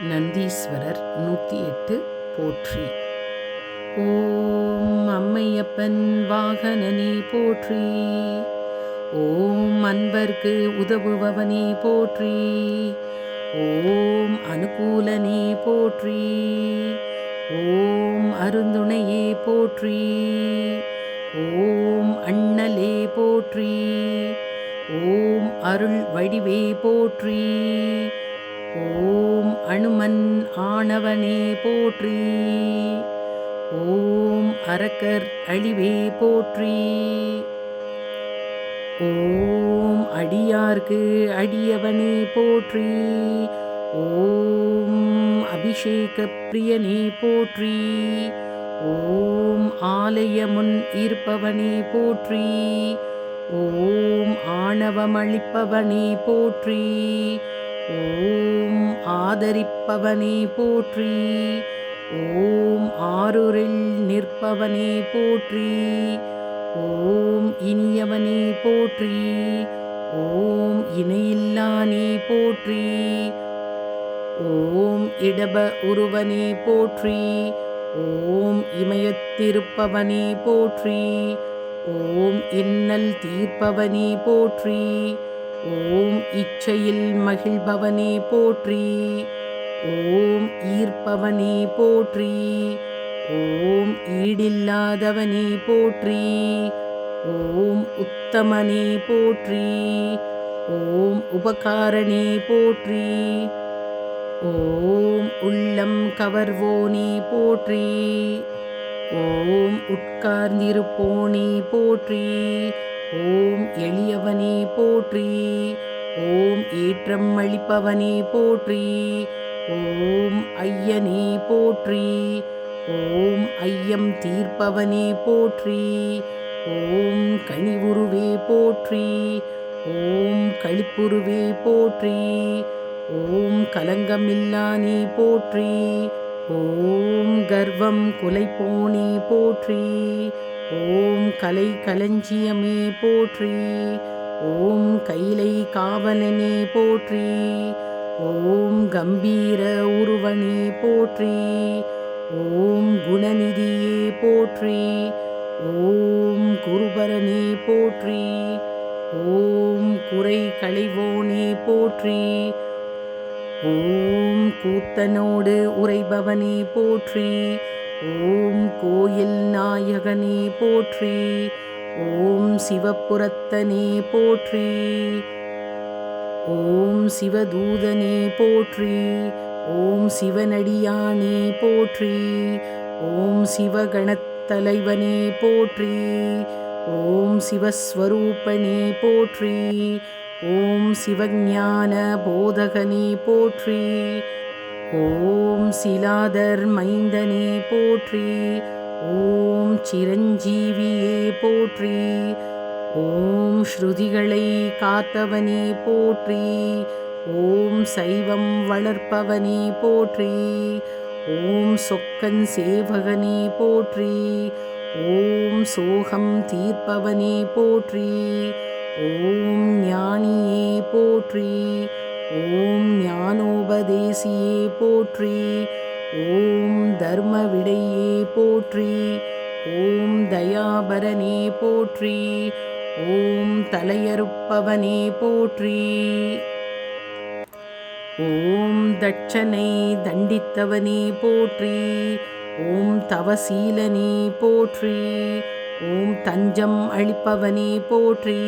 நந்தீஸ்வரர் 108 போற்றி. ஓம் அம்மையப்பன் வாகனனே போற்றி. ஓம் அன்பர்க்கு உதவுபவனே போற்றி. ஓம் அனுகூலனே போற்றி. ஓம் அருந்துணையே போற்றி. ஓம் அண்ணலே போற்றி. ஓம் அருள் வடிவே போற்றி. ஓம் அனுமன் ஆணவனே போற்றி. ஓம் அரக்கர் அழிவே போற்றி. ஓம் அடியார்க்கு அடியவனே போற்றி. ஓம் அபிஷேக பிரியனே போற்றி. ஓம் ஆலயமுன் இருப்பவனே போற்றி. ஓம் ஆணவமளிப்பவனே போற்றி. ஓம் ஆதரிப்பவனே போற்றி. ஓம் ஆருரில் நிற்பவனே போற்றி. ஓம் இனியவனே போற்றி. ஓம் இணையில்லானே போற்றி. ஓம் இடப உருவனே போற்றி. ஓம் இமயத்திருப்பவனே போற்றி. ஓம் இன்னல் தீர்ப்பவனே போற்றி. ஓம் இச்சையில் மகிழ்பவனே போற்றி. ஓம் ஈர்ப்பவனே போற்றி. ஓம் ஈடில்லாதவனே போற்றி. ஓம் உத்தமனே போற்றி. ஓம் உபகாரணே போற்றி. ஓம் உள்ளம் கவர்வோனே போற்றி. ஓம் உட்கார்ந்திருப்போனே போற்றி. ஓம் எளியவனே போற்றி. ஓம் ஏற்றம் அளிப்பவனே போற்றி. ஓம் ஐயனே போற்றி. ஓம் ஐயம் தீர்ப்பவனே போற்றி. ஓம் கனிவுருவே போற்றி. ஓம் களிப்புருவே போற்றி. ஓம் கலங்கமில்லானே போற்றி. ஓம் கர்வம் குலைப்போனே போற்றி. ஓம் கலை களஞ்சியமே போற்றி. ஓம் கைலை காவலனே போற்றி. ஓம் கம்பீர உருவனே போற்றி. ஓம் குணநிதியே போற்றி. ஓம் குருபரனே போற்றி. ஓம் குறை களைவோனே போற்றி. ஓம் கூத்தனோடு உறைபவனே போற்றி. ஓம் கோயில் நாயகனே போற்றி. ஓம் சிவபுரத்தனே போற்றி. ஓம் சிவதூதனே போற்றி. ஓம் சிவனடியானே போற்றி. ஓம் சிவகணத்தலைவனே போற்றி. ஓம் சிவஸ்வரூபனே போற்றி. ஓம் சிவஞான போதகனே போற்றி. ஓம் சிலாதர் மைந்தனே போற்றி. ஓம் சிரஞ்சீவியே போற்றி. ஓம் ஸ்ருதிகளை காத்தவனே போற்றி. ஓம் சைவம் வளர்ப்பவனே போற்றி. ஓம் சொக்கன் சேவகனே போற்றி. ஓம் சோகம் தீர்ப்பவனே போற்றி. ஓம் ஞானியே போற்றி. ஓம் ஞானோபதேசியே போற்றி. ஓம் தர்ம விடையே போற்றி. ஓம் தயாபரனே போற்றி. ஓம் தலையறுப்பவனே போற்றி. ஓம் தட்சனை தண்டித்தவனே போற்றி. ஓம் தவசீலனே போற்றி. ஓம் தஞ்சம் அளிப்பவனே போற்றி.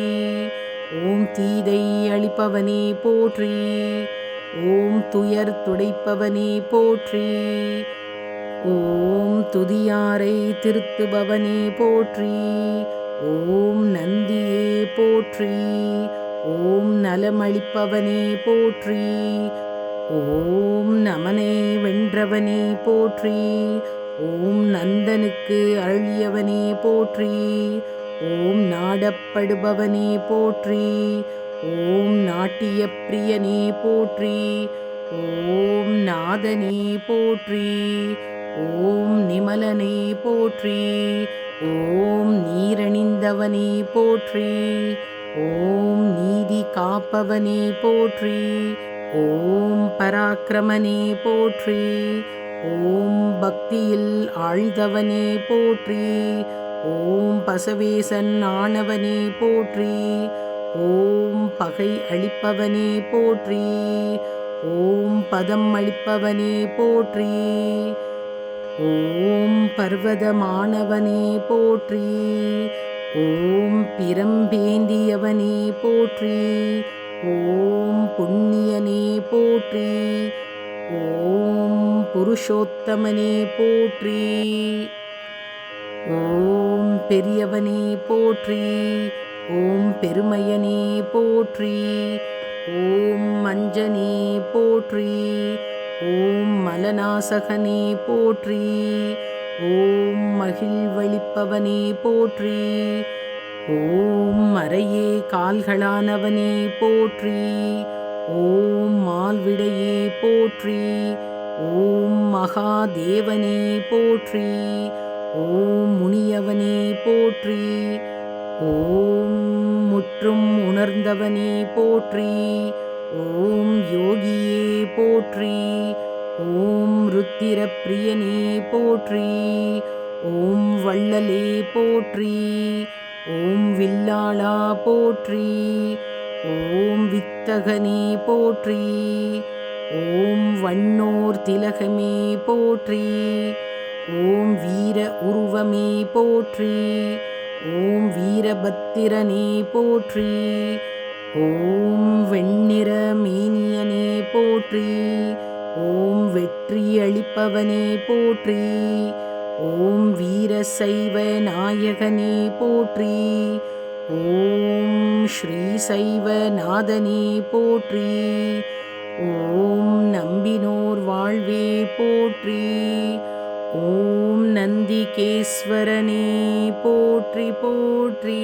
ஓம் தீதை அளிப்பவனே போற்றி. ஓம் துயர் துடைப்பவனே போற்றி. ஓம் துதியாரை திருத்துபவனே போற்றி. ஓம் நந்தியே போற்றி. ஓம் நலமளிப்பவனே போற்றி. ஓம் நமனை வென்றவனே போற்றி. ஓம் நந்தனுக்கு அருளியவனே போற்றி. ஓம் நாடப்படுபவனே போற்றி. ஓம் நாட்டிய பிரியனே போற்றி. ஓம் நாதனே போற்றி. ஓம் நிமலனே போற்றி. ஓம் நீரணிந்தவனே போற்றி. ஓம் நீதி காப்பவனே போற்றி. ஓம் பராக்கிரமனே போற்றி. ஓம் பக்தியில் ஆழ்ந்தவனே போற்றி. ஓம் பசவேசன் ஆனவனே போற்றி. ஓம் பகை அளிப்பவனே போற்றி. ஓம் பதம் அளிப்பவனே போற்றி. ஓம் பர்வதமானவனே போற்றி. ஓம் பிரம்பேந்தியவனே போற்றி. ஓம் புண்ணியனே போற்றி. ஓம் புருஷோத்தமனே போற்றி. ஓம் பெரியவனே போற்றி. ஓம் பெருமையனே போற்றி. ஓம் மஞ்சனே போற்றி. ஓம் மலநாசகனே போற்றி. ஓம் மகிழ்வளிப்பவனே போற்றி. ஓம் மறையே கால்களானவனே போற்றி. ஓம் மால்விடையே போற்றி. ஓம் மகாதேவனே போற்றி. ஓம் முனியவனே போற்றி. ஓம் முற்றும் உணர்ந்தவனே போற்றி. ஓம் யோகியே போற்றி. ஓம் ருத்திர பிரியனே போற்றி. ஓம் வள்ளலே போற்றி. ஓம் வில்லாளா போற்றி. ஓம் வித்தகனே போற்றி. ஓம் வண்ணோர் திலகமே போற்றி. ஓம் வீர உருவமே போற்றி. ஓம் வீரபத்திரனே போற்றி. ஓம் வெண்ணிற மேனியனே போற்றி. ஓம் வெற்றி அளிப்பவனே போற்றி. ஓம் வீர சைவ நாயகனே போற்றி. ஓம் ஸ்ரீ சைவ நாதனே போற்றி. ஓம் நம்பினோர் வாழ்வே போற்றி. ஓம் நந்திகேஸ்வரனே போற்றி போற்றி.